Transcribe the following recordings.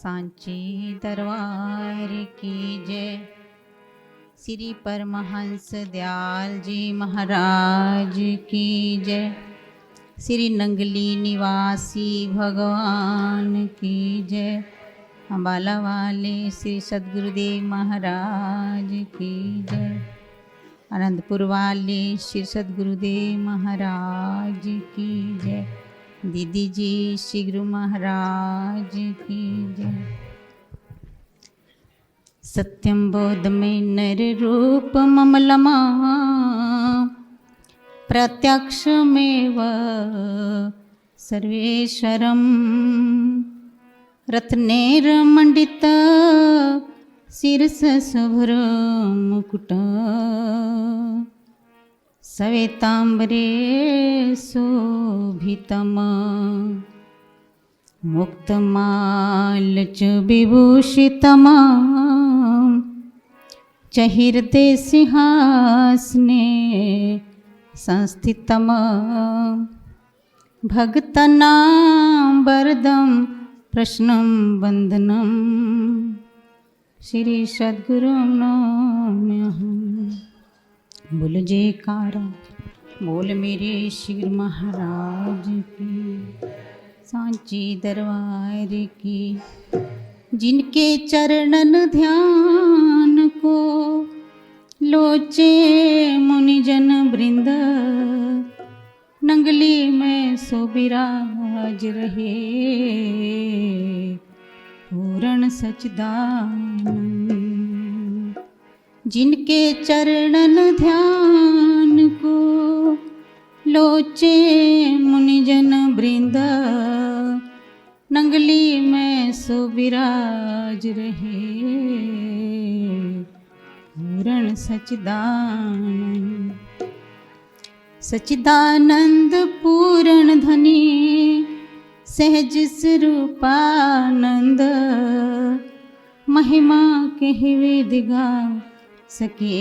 सांची दरबार की जय। श्री परमहंस दयाल जी महाराज की जय। श्री नंगली निवासी भगवान की जय। अम्बाला वाले श्री सद्गुरुदेव महाराज की जय। आनंदपुर वाले श्री सद्गुरुदेव महाराज की जय। दीदी जी श्री गुरु महाराज की जय। सत्यम बोध में नर रूप ममलमा प्रत्यक्षमेव सर्वेश्वरम रत्नेरमण्डित शिरस शुभ्र मुकुट सवेतांबरे शोभितम मुक्तमाल्य विभूषितम च हृदय सिंहासने संस्थितम भक्तानां वरदं प्रश्नं वंदनम श्री सद्गुरुं नमाम्यहम्। बोल जयकारा बोल मेरे श्री महाराज की। सांची दरबार की। जिनके चरणन ध्यान को लोचे मुनिजन वृंद नंगली में सो विराज रहे पूर्ण सच्चिदानंद। जिनके चरणन ध्यान को लोचे मुनिजन वृंद नंगली में सो विराज रहे पूर्ण सच्चिदानंद। सच्चिदानंद पूर्ण धनी सहज स्वरूपानंद महिमा के वेद गा सके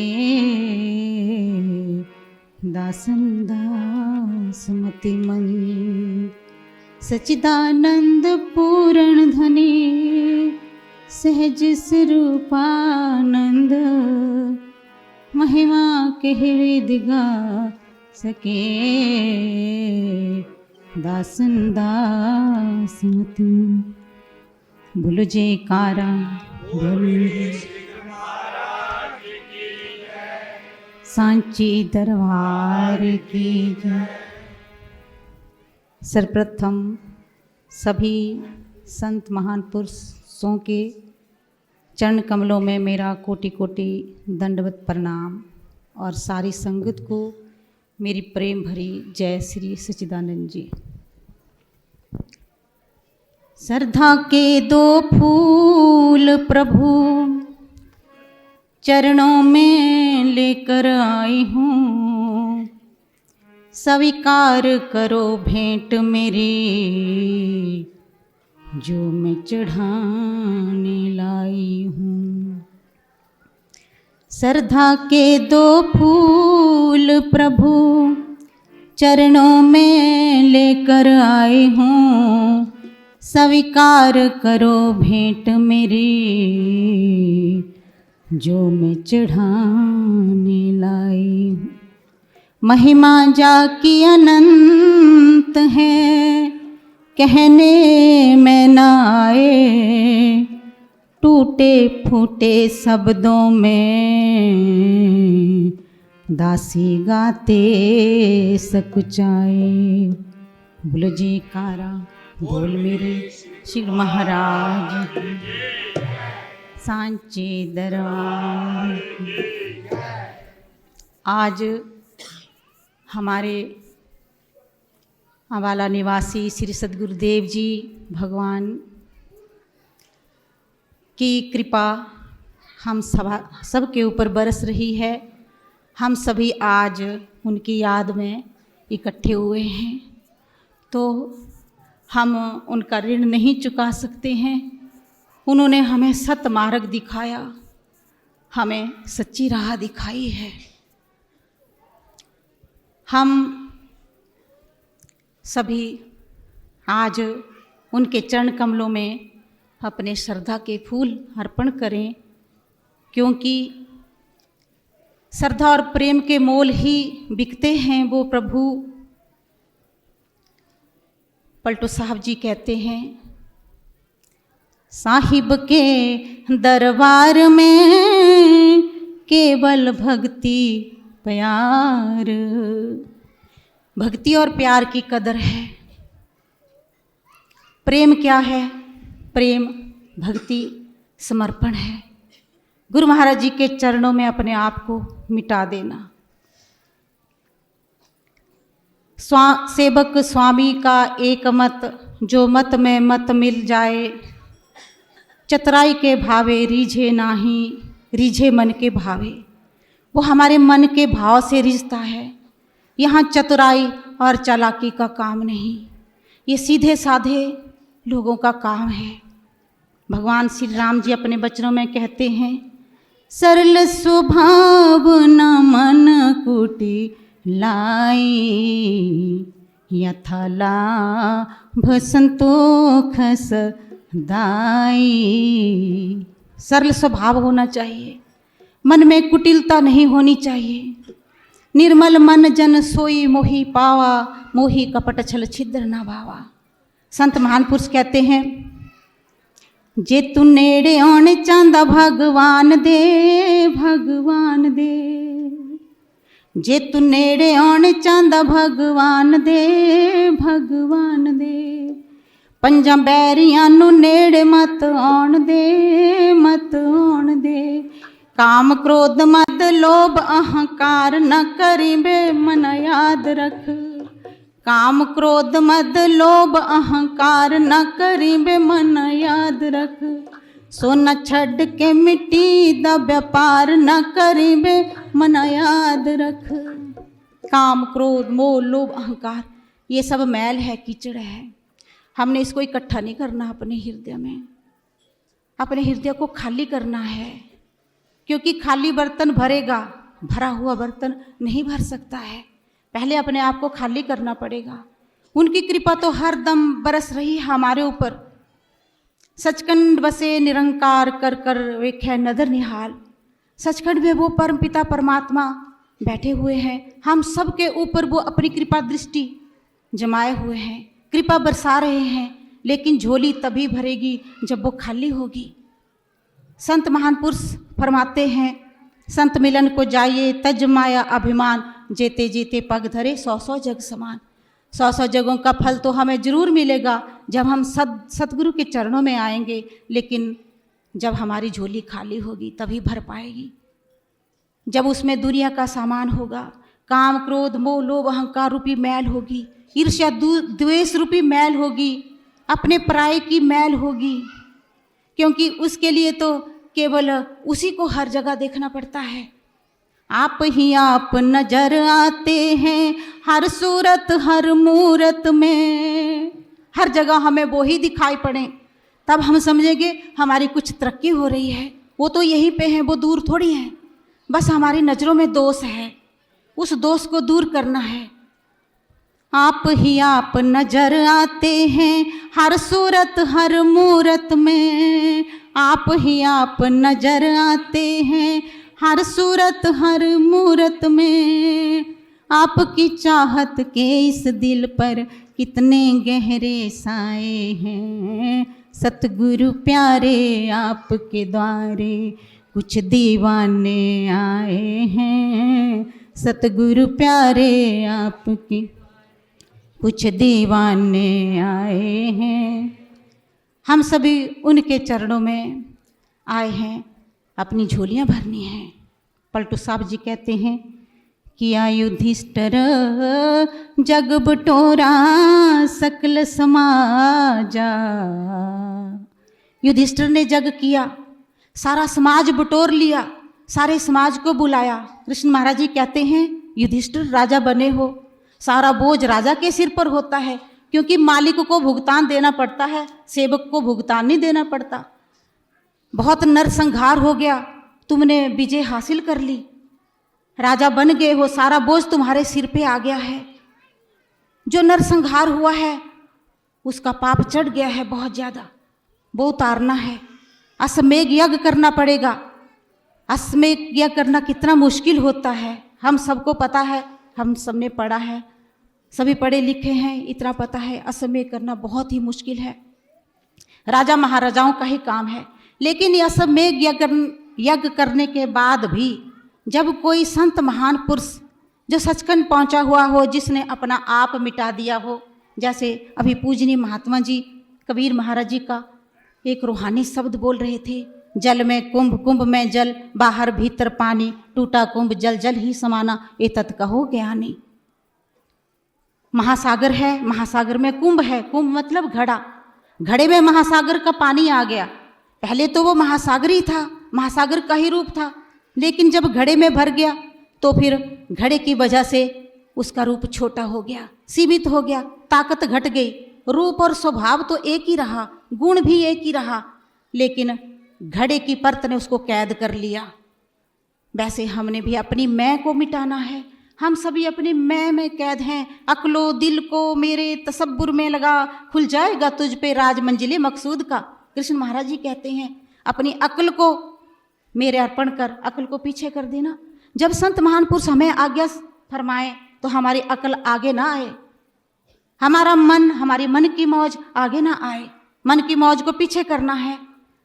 दासन दास मति मंद। सच्चिदानंद पूर्ण धनी सहज स्वरूपानंद महिमा के वेद गा सके दासन दास मति। बोलो जयकारा सांची दरबार की जय। सर्वप्रथम सभी संत महान पुरुषों के चरण कमलों में मेरा कोटि कोटि दंडवत प्रणाम और सारी संगत को मेरी प्रेम भरी जय श्री सच्चिदानंद जी। श्रद्धा के दो फूल प्रभु चरणों में लेकर आई हूँ। स्वीकार करो भेंट मेरी जो मैं चढ़ाने लाई हूँ। श्रद्धा के दो फूल प्रभु चरणों में लेकर आई हूँ। स्वीकार करो भेंट मेरी जो मैं चढ़ाने लाई हूँ। महिमा जाकी अनंत है कहने में न आए। टूटे फूटे शब्दों में दासी गाते सकुचाए। बोलो जयकारा बोल मेरे श्री महाराज की। सांची दरबार की। आज हमारे अम्बाला निवासी श्री सद्गुरुदेव जी भगवान की कृपा हम सबके ऊपर बरस रही है। हम सभी आज उनकी याद में इकट्ठे हुए हैं तो हम उनका ऋण नहीं चुका सकते हैं। उन्होंने हमें सत मार्ग दिखाया, हमें सच्ची राह दिखाई है। हम सभी आज उनके चरण कमलों में अपने श्रद्धा के फूल अर्पण करें, क्योंकि श्रद्धा और प्रेम के मोल ही बिकते हैं। वो प्रभु पलटू साहब जी कहते हैं, साहिब के दरबार में केवल भक्ति प्यार। भक्ति और प्यार की कदर है। प्रेम क्या है? प्रेम भक्ति समर्पण है। गुरु महाराज जी के चरणों में अपने आप को मिटा देना। सेवक स्वामी का एक मत, जो मत में मत मिल जाए। चतुराई के भावे रीझे नाही, रीझे मन के भावे। वो हमारे मन के भाव से रिझता है। यहाँ चतुराई और चालाकी का काम नहीं, ये सीधे साधे लोगों का काम है। भगवान श्री राम जी अपने वचनों में कहते हैं, सरल स्वभाव न मन कुटी लाई, यथा लाभ संतोष दाई। सरल स्वभाव होना चाहिए, मन में कुटिलता नहीं होनी चाहिए। निर्मल मन जन सोई मोहि पावा, मोहि कपट छल छिद्र न भावा। संत महान पुरुष कहते हैं, जे तू नेड़े आने चांदा भगवान दे, भगवान दे। जे तू नेड़े आने चांदा भगवान दे, भगवान दे। पंजा बैरियां नू नेड़े मत आउण दे, मत आउण दे। काम क्रोध मद लोभ अहंकार न करी बे मन याद रख। काम क्रोध मद लोभ अहंकार न करी बे मन याद रख। सोना छड़ के मिट्टी दा व्यापार न करी बे मन याद रख। काम क्रोध मोह लोभ अहंकार, ये सब मैल है, कीचड़ है। हमने इसको इकट्ठा नहीं करना अपने हृदय में। अपने हृदय को खाली करना है, क्योंकि खाली बर्तन भरेगा, भरा हुआ बर्तन नहीं भर सकता है। पहले अपने आप को खाली करना पड़ेगा। उनकी कृपा तो हर दम बरस रही हमारे ऊपर। सचखंड बसे निरंकार कर कर वेख्या नदर निहाल। सचखंड में वो परम पिता परमात्मा बैठे हुए हैं। हम सब के ऊपर वो अपनी कृपा दृष्टि जमाए हुए हैं, कृपा बरसा रहे हैं। लेकिन झोली तभी भरेगी जब वो खाली होगी। संत महान पुरुष फरमाते हैं, संत मिलन को जाइए तज माया अभिमान, जेते जेते पग धरे 100 जग समान। 100 जगों का फल तो हमें जरूर मिलेगा जब हम सतगुरु के चरणों में आएंगे। लेकिन जब हमारी झोली खाली होगी तभी भर पाएगी। जब उसमें दुनिया का सामान होगा, काम क्रोध मोह लोभ अहंकार रूपी मैल होगी, ईर्ष्या द्वेष रूपी मैल होगी, अपने पराये की मैल होगी। क्योंकि उसके लिए तो केवल उसी को हर जगह देखना पड़ता है। आप ही आप नजर आते हैं हर सूरत हर मूरत में। हर जगह हमें वो ही दिखाई पड़े, तब हम समझेंगे हमारी कुछ तरक्की हो रही है। वो तो यहीं पे हैं, वो दूर थोड़ी हैं। बस हमारी नज़रों में दोष है, उस दोष को दूर करना है। आप ही आप नजर आते हैं हर सूरत हर मूरत में। आप ही आप नजर आते हैं हर सूरत हर मूरत में। आपकी चाहत के इस दिल पर कितने गहरे साए हैं। सतगुरु प्यारे आपके द्वारे कुछ दीवाने आए हैं। सतगुरु प्यारे आपके कुछ दीवाने आए हैं। हम सभी उनके चरणों में आए हैं, अपनी झोलियां भरनी हैं। पलटू साहब जी कहते हैं, किया युधिष्ठिर जग बटोरा सकल समाजा। युधिष्ठिर ने जग किया, सारा समाज बटोर लिया, सारे समाज को बुलाया। कृष्ण महाराज जी कहते हैं, युधिष्ठिर राजा बने हो, सारा बोझ राजा के सिर पर होता है, क्योंकि मालिक को भुगतान देना पड़ता है, सेवक को भुगतान नहीं देना पड़ता। बहुत नरसंहार हो गया, तुमने विजय हासिल कर ली, राजा बन गए हो, सारा बोझ तुम्हारे सिर पे आ गया है। जो नरसंहार हुआ है उसका पाप चढ़ गया है बहुत ज़्यादा। वो उतारना है। अश्वमेध यज्ञ करना पड़ेगा। अश्वमेध यज्ञ करना कितना मुश्किल होता है, हम सबको पता है, हम सबने पढ़ा है, सभी पढ़े लिखे हैं, इतना पता है अश्वमेध करना बहुत ही मुश्किल है, राजा महाराजाओं का ही काम है। लेकिन यह अश्वमेध यज्ञ करने के बाद भी जब कोई संत महान पुरुष जो सचखंड पहुंचा हुआ हो, जिसने अपना आप मिटा दिया हो, जैसे अभी पूजनीय महात्मा जी कबीर महाराज जी का एक रूहानी शब्द बोल रहे थे, जल में कुंभ, कुंभ में जल, बाहर भीतर पानी, टूटा कुंभ जल जल ही समाना, ए तत् कहो ज्ञानी। महासागर है, महासागर में कुंभ है, कुंभ मतलब घड़ा, घड़े में महासागर का पानी आ गया। पहले तो वो महासागर ही था, महासागर का ही रूप था, लेकिन जब घड़े में भर गया तो फिर घड़े की वजह से उसका रूप छोटा हो गया, सीमित हो गया, ताकत घट गई। रूप और स्वभाव तो एक ही रहा, गुण भी एक ही रहा, लेकिन घड़े की परत ने उसको कैद कर लिया। वैसे हमने भी अपनी मैं को मिटाना है। हम सभी अपने मैं में कैद हैं। अक्लो दिल को मेरे तसब्बुर में लगा, खुल जाएगा तुझ पे राज मंजिले मकसूद का। कृष्ण महाराज जी कहते हैं अपनी अक्ल को मेरे अर्पण कर, अक्ल को पीछे कर देना। जब संत महान पुरुष हमें आज्ञा फरमाए तो हमारी अक्ल आगे ना आए, हमारा मन, हमारी मन की मौज आगे ना आए। मन की मौज को पीछे करना है,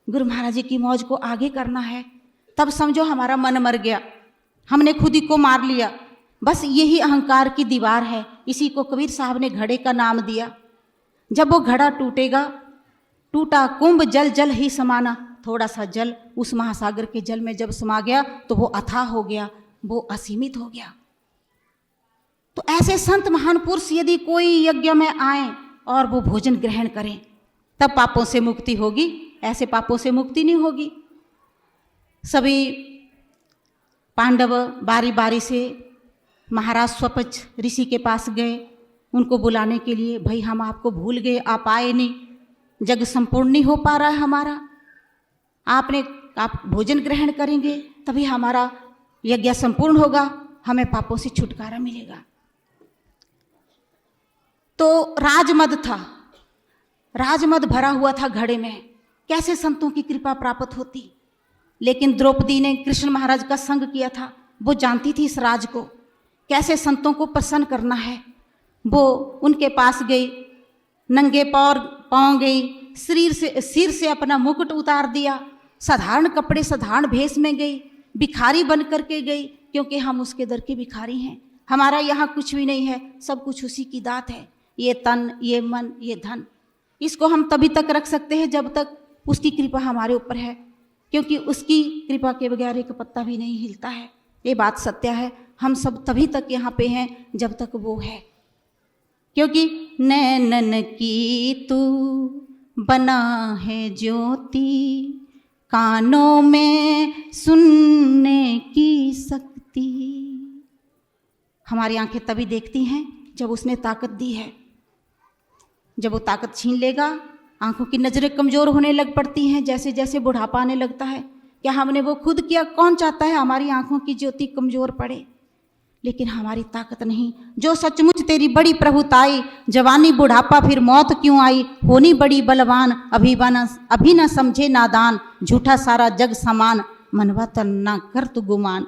गुरु महाराज जी की मौज को आगे करना है। तब समझो हमारा मन मर गया, हमने खुद ही को मार लिया। बस यही अहंकार की दीवार है, इसी को कबीर साहब ने घड़े का नाम दिया। जब वो घड़ा टूटेगा, टूटा कुंभ जल जल ही समाना, थोड़ा सा जल उस महासागर के जल में जब समा गया तो वो अथाह हो गया, वो असीमित हो गया। तो ऐसे संत महान पुरुष यदि कोई यज्ञ में आए और वो भोजन ग्रहण करें, तब पापों से मुक्ति होगी, ऐसे पापों से मुक्ति नहीं होगी। सभी पांडव बारी बारी से महाराज स्वपच ऋषि के पास गए, उनको बुलाने के लिए, भाई हम आपको भूल गए, आप आए नहीं, जग संपूर्ण नहीं हो पा रहा है हमारा, आप भोजन ग्रहण करेंगे तभी हमारा यज्ञ संपूर्ण होगा, हमें पापों से छुटकारा मिलेगा। तो राजमद था, राजमद भरा हुआ था घड़े में, कैसे संतों की कृपा प्राप्त होती। लेकिन द्रौपदी ने कृष्ण महाराज का संग किया था, वो जानती थी इस राज को, कैसे संतों को प्रसन्न करना है। वो उनके पास गई, नंगे पांव गई, सिर से अपना मुकुट उतार दिया, साधारण कपड़े साधारण भेष में गई, भिखारी बन करके गई, क्योंकि हम उसके दर के भिखारी हैं। हमारा यहाँ कुछ भी नहीं है, सब कुछ उसी की दात है। ये तन, ये मन, ये धन, इसको हम तभी तक रख सकते हैं जब तक उसकी कृपा हमारे ऊपर है, क्योंकि उसकी कृपा के बगैर एक पत्ता भी नहीं हिलता है। ये बात सत्य है। हम सब तभी तक यहाँ पे हैं जब तक वो है, क्योंकि नैनन की तू बना है ज्योति, कानों में सुनने की शक्ति। हमारी आंखें तभी देखती हैं जब उसने ताकत दी है। जब वो ताकत छीन लेगा, आंखों की नज़रें कमज़ोर होने लग पड़ती हैं, जैसे जैसे बुढ़ापा आने लगता है। क्या हमने वो खुद किया? कौन चाहता है हमारी आंखों की ज्योति कमज़ोर पड़े? लेकिन हमारी ताकत नहीं। जो सचमुच तेरी बड़ी प्रभुताई, जवानी बुढ़ापा फिर मौत क्यों आई, होनी बड़ी बलवान, अभी न समझे नादान, झूठा सारा जग समान, मनवा तन ना कर तू गुमान।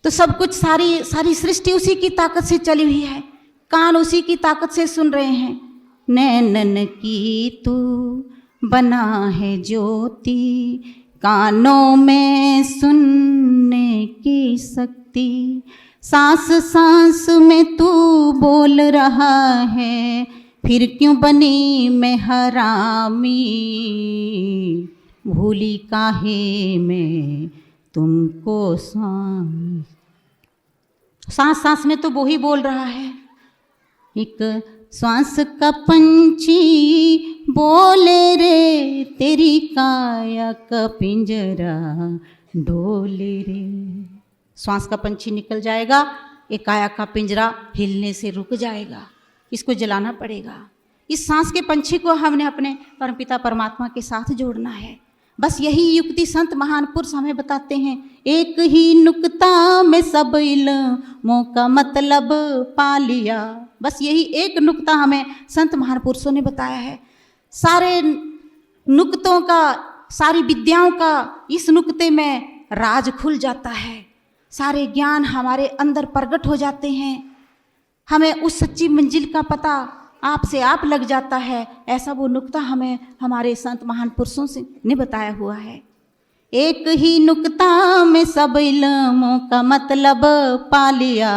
तो सब कुछ, सारी सृष्टि उसी की ताकत से चली हुई है, कान उसी की ताकत से सुन रहे हैं। नैनन की तू बना है ज्योति, कानों में सुनने की शक्ति, सांस सांस में तू बोल रहा है, फिर क्यों बनी मैं हरामी, भूली काहे मैं तुमको स्वामी। सांस सांस में तो वो ही बोल रहा है। एक श्वास का पंछी बोले रे, तेरी काया का पिंजरा डोले रे। श्वास का पंछी निकल जाएगा, एक काया का पिंजरा हिलने से रुक जाएगा, इसको जलाना पड़ेगा। इस सांस के पंछी को हमने अपने परमपिता परमात्मा के साथ जोड़ना है। बस यही युक्ति संत महान पुरुष हमें बताते हैं। एक ही नुक्ता में सब इल्मों का मतलब पा लिया। बस यही एक नुक्ता हमें संत महान पुरुषों ने बताया है। सारे नुक्तों का, सारी विद्याओं का इस नुक्ते में राज खुल जाता है। सारे ज्ञान हमारे अंदर प्रकट हो जाते हैं। हमें उस सच्ची मंजिल का पता आप से आप लग जाता है। ऐसा वो नुक्ता हमें हमारे संत महान पुरुषों से ने बताया हुआ है। एक ही नुक्ता में सब इल्मों का मतलब पा लिया,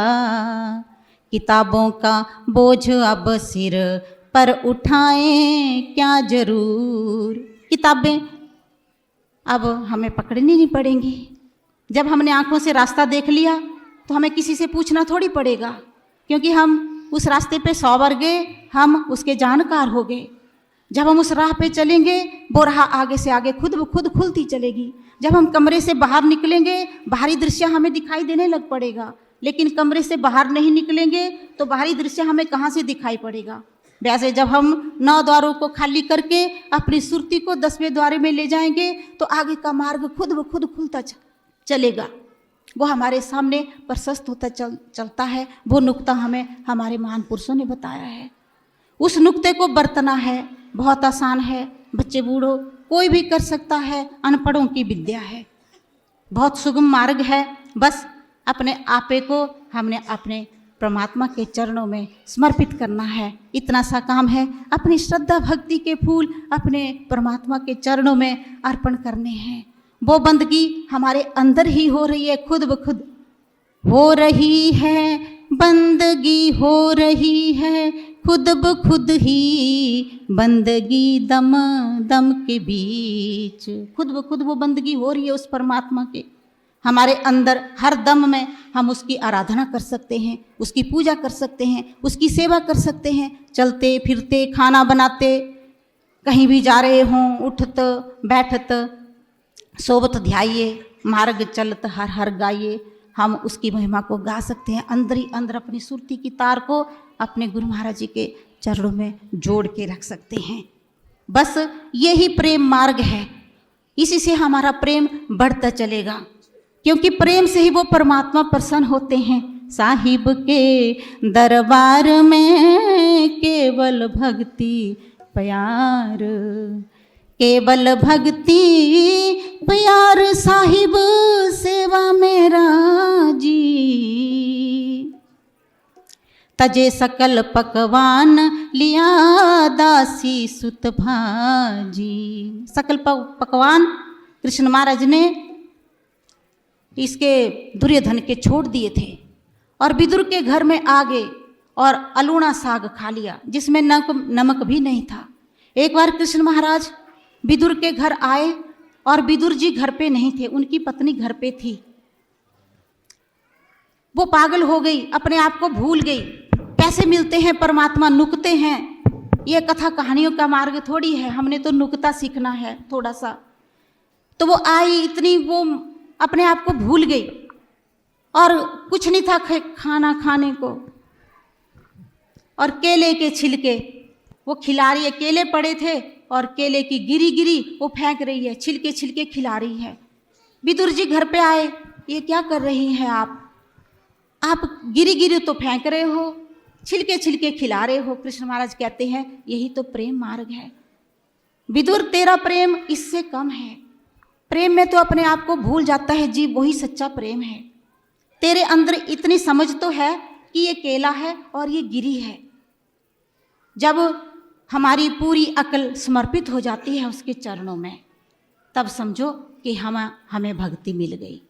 किताबों का बोझ अब सिर पर उठाएं क्या जरूर। किताबें अब हमें पकड़नी नहीं पड़ेंगी। जब हमने आंखों से रास्ता देख लिया तो हमें किसी से पूछना थोड़ी पड़ेगा, क्योंकि हम उस रास्ते पे 100 बार गए, हम उसके जानकार हो गए। जब हम उस राह पे चलेंगे वो राह आगे से आगे खुद ब खुद खुलती चलेगी। जब हम कमरे से बाहर निकलेंगे बाहरी दृश्य हमें दिखाई देने लग पड़ेगा, लेकिन कमरे से बाहर नहीं निकलेंगे तो बाहरी दृश्य हमें कहाँ से दिखाई पड़ेगा। वैसे जब हम 9 द्वारों को खाली करके अपनी सुरती को 10वें द्वार में ले जाएंगे तो आगे का मार्ग खुद ब खुद खुलता चलेगा। वो हमारे सामने प्रशस्त होता चलता है। वो नुक्ता हमें हमारे महान पुरुषों ने बताया है। उस नुक्ते को बरतना है, बहुत आसान है। बच्चे बूढ़ों कोई भी कर सकता है, अनपढ़ों की विद्या है। बहुत सुगम मार्ग है। बस अपने आपे को हमने अपने परमात्मा के चरणों में समर्पित करना है। इतना सा काम है। अपनी श्रद्धा भक्ति के फूल अपने परमात्मा के चरणों में अर्पण करने हैं। वो बंदगी हमारे अंदर ही हो रही है, खुद ब खुद हो रही है। बंदगी हो रही है खुद ब खुद ही, बंदगी दम दम के बीच। खुद ब खुद वो बंदगी हो रही है उस परमात्मा के हमारे अंदर। हर दम में हम उसकी आराधना कर सकते हैं, उसकी पूजा कर सकते हैं, उसकी सेवा कर सकते हैं। चलते फिरते, खाना बनाते, कहीं भी जा रहे हों, उठत बैठत, सोबत ध्याइए, मार्ग चलत हर हर गाइए। हम उसकी महिमा को गा सकते हैं। अंदर ही अंदर अपनी सुरती की तार को अपने गुरु महाराज जी के चरणों में जोड़ के रख सकते हैं। बस यही प्रेम मार्ग है। इसी से हमारा प्रेम बढ़ता चलेगा, क्योंकि प्रेम से ही वो परमात्मा प्रसन्न होते हैं। साहिब के दरबार में केवल भक्ति प्यार, केवल भक्ति प्यार साहिब सेवा मेरा जी। तजे सकल पकवान लिया दासी सुत भाजी। सकल पकवान कृष्ण महाराज ने इसके दुर्योधन के छोड़ दिए थे और विदुर के घर में आ गए और अलूणा साग खा लिया जिसमें नमक भी नहीं था। एक बार कृष्ण महाराज विदुर के घर आए और विदुर जी घर पे नहीं थे, उनकी पत्नी घर पे थी। वो पागल हो गई, अपने आप को भूल गई। कैसे मिलते हैं परमात्मा? नुक्ते हैं। ये कथा कहानियों का मार्ग थोड़ी है, हमने तो नुक्ता सीखना है थोड़ा सा। तो वो आई, इतनी वो अपने आप को भूल गई और कुछ नहीं था खाना खाने को, और केले के छिलके वो खिला रही है। केले पड़े थे और केले की गिरी गिरी वो फेंक रही है, छिलके छिलके खिला रही है। विदुर जी घर पे आए, ये क्या कर रही हैं आप गिरी गिरी तो फेंक रहे हो, छिलके छिलके खिला रहे हो। कृष्ण महाराज कहते हैं यही तो प्रेम मार्ग है। विदुर तेरा प्रेम इससे कम है। प्रेम में तो अपने आप को भूल जाता है जीव, वही सच्चा प्रेम है। तेरे अंदर इतनी समझ तो है कि ये केला है और ये गिरी है। जब हमारी पूरी अकल समर्पित हो जाती है उसके चरणों में, तब समझो कि हमें भक्ति मिल गई।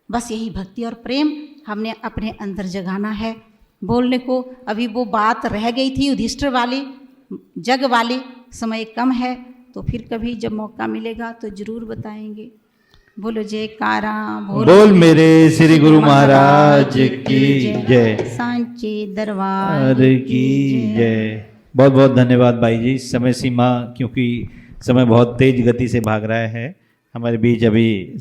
बस यही भक्ति और प्रेम हमने अपने अंदर जगाना है। बोलने को अभी वो बात रह गई थी युधिष्ठिर वाली, जग वाली। समय कम है तो फिर कभी जब मौका मिलेगा तो जरूर बताएंगे। बोलो जयकारा बोल मेरे श्री गुरु महाराज की जय, सांचे दरबार की जय। बहुत बहुत धन्यवाद भाई जी। समय सीमा, क्योंकि समय बहुत तेज गति से भाग रहा है। हमारे बीच अभी